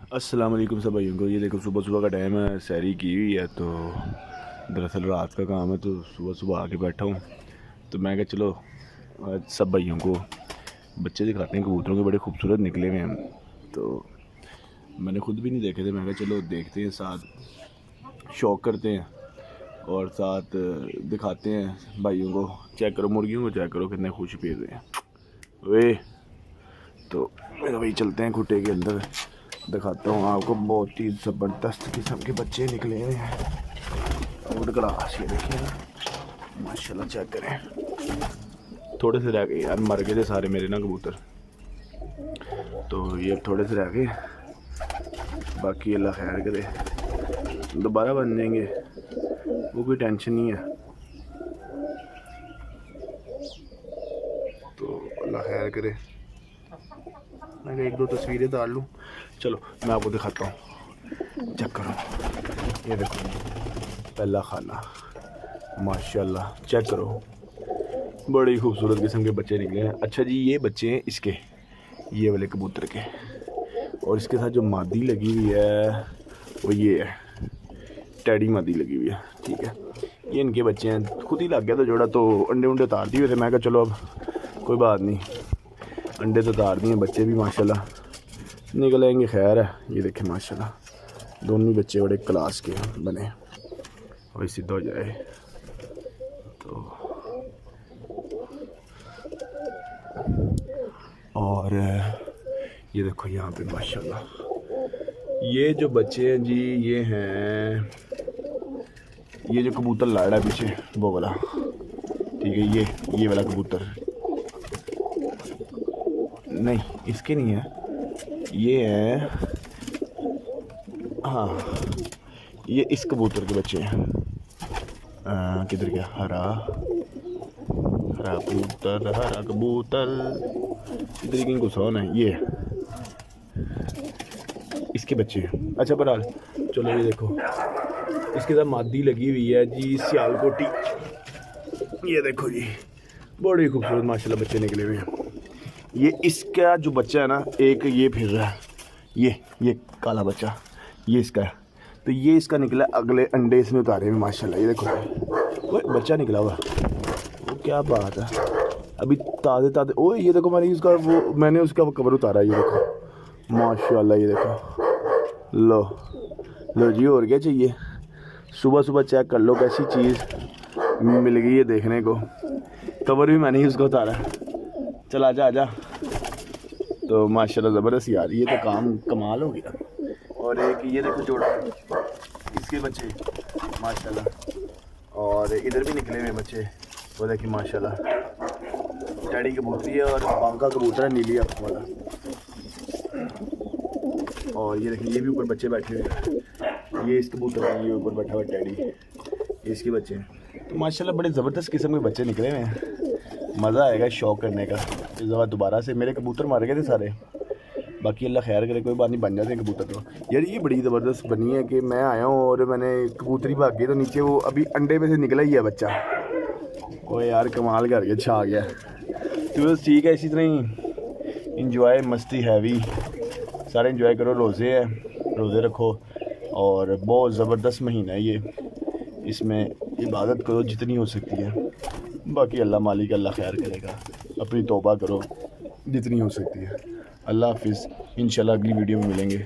अस्सलाम वालेकुम सब भाइयों को। ये देखो सुबह सुबह का टाइम है, सैरी की हुई है। तो दरअसल रात का काम है, तो सुबह सुबह आके बैठा हूँ। तो मैं कहा चलो आज सब भाइयों को बच्चे दिखाते हैं। कबूतरों के बड़े खूबसूरत निकले हुए हैं। तो मैंने खुद भी नहीं देखे थे। मैं कहा चलो देखते हैं, साथ शौक़ करते हैं और साथ दिखाते हैं भाइयों को। चेक करो मुर्गियों को, चेक करो कितने खुश फिर रहे हैं वे। तो मेरा भाई चलते हैं खुटे के अंदर, दिखाता हूँ आपको। बहुत ही ज़बरदस्त किस्म के बच्चे निकले हुए हैं और क्लास। ये देखिए ना माशाल्लाह, चेक करें। थोड़े से रह गए यार, मर गए थे सारे मेरे ना कबूतर। तो ये थोड़े से रह गए, बाकी अल्लाह खैर करे, दोबारा बन जाएंगे, वो कोई टेंशन नहीं है। तो अल्लाह खैर करे। मैं एक दो तस्वीरें डाल लूँ। चलो मैं आपको दिखाता हूँ, चेक करो। ये देखो पहला खाना, माशाल्लाह चेक करो, बड़ी खूबसूरत किस्म के बच्चे निकले हैं। अच्छा जी, ये बच्चे हैं इसके, ये वाले कबूतर के। और इसके साथ जो मादी लगी हुई है वो ये है, टैडी मादी लगी हुई है। ठीक है, ये इनके बच्चे हैं। खुद ही लग गया था जोड़ा, तो अंडे उंडे उतार दिए थे। मैं कहा चलो अब कोई बात नहीं, अंडे तो उतार दिए, बच्चे भी माशाल्लाह निकलेंगे। खैर है। ये देखें माशाल्लाह दोनों बच्चे बड़े क्लास के बने। और सीधा हो जाए तो, और ये देखो यहाँ पे माशाल्लाह ये जो बच्चे हैं जी, ये हैं, ये जो कबूतर लाड़ा है पीछे वो वाला। ठीक है, ये वाला कबूतर नहीं, इसके नहीं है, ये है। हाँ, ये इस कबूतर के बच्चे हैं। किधर गया? हरा कबूतर, हरा कबूतर इधर कहीं घुसा होना है। ये इसके बच्चे हैं। अच्छा बहरहाल चलो, ये देखो इसके साथ मादी लगी हुई है जी, सियालकोटी। ये देखो जी, बड़ी खूबसूरत माशाल्लाह बच्चे निकले हुए हैं। ये इसका जो बच्चा है ना, एक ये फिर रहा है, ये काला बच्चा, ये इसका है। तो ये इसका निकला, अगले अंडे इसमें उतारे हुए माशाल्लाह। ये देखो वो बच्चा निकला हुआ, वो क्या बात है, अभी ताज़े। ओए ये देखो, मैंने उसका कवर उतारा। ये देखो माशाल्लाह, ये देखो, लो जी, और क्या चाहिए। सुबह सुबह चेक कर लो कैसी चीज़ मिल गई है देखने को। कवर भी मैंने ही उसका उतारा। चल आजा। तो माशाल्लाह ज़बरदस्त यार, ये तो काम कमाल हो गया। और एक ये देखो जोड़ा, इसके बच्चे माशाल्लाह। और इधर भी निकले हुए बच्चे, वो देखिए माशाल्लाह, टैडी कबूतरी है और बांका कबूतर है, नीली आँखों वाला। और ये देखिए, ये भी ऊपर बच्चे बैठे हुए हैं। ये इस कबूतर है, ये ऊपर बैठा हुआ टैडी, ये इसके बच्चे हैं। तो माशाल्लाह बड़े ज़बरदस्त किस्म के बच्चे निकले हुए हैं। मज़ा आएगा शौक़ करने का। इस दफ़ा दोबारा से मेरे कबूतर मारे गए थे सारे, बाकी अल्लाह खैर करे, कोई बात नहीं, बन जाते हैं कबूतर। तो यार ये बड़ी ज़बरदस्त बनी है कि मैं आया हूँ और मैंने कबूतरी भाग गई, तो नीचे वो अभी अंडे में से निकला ही है बच्चा। वो यार कमाल करके छा गया। तो बस ठीक है, इसी तरह ही इंजॉय, मस्ती हैवी सारे इंजॉय करो। रोज़े रखो और बहुत ज़बरदस्त महीना है ये, इसमें इबादत करो जितनी हो सकती है। बाकी अल्लाह मालिक, अल्लाह खैर करेगा। अपनी तौबा करो जितनी हो सकती है। अल्लाह हाफिज़, इंशाल्लाह अगली वीडियो में मिलेंगे।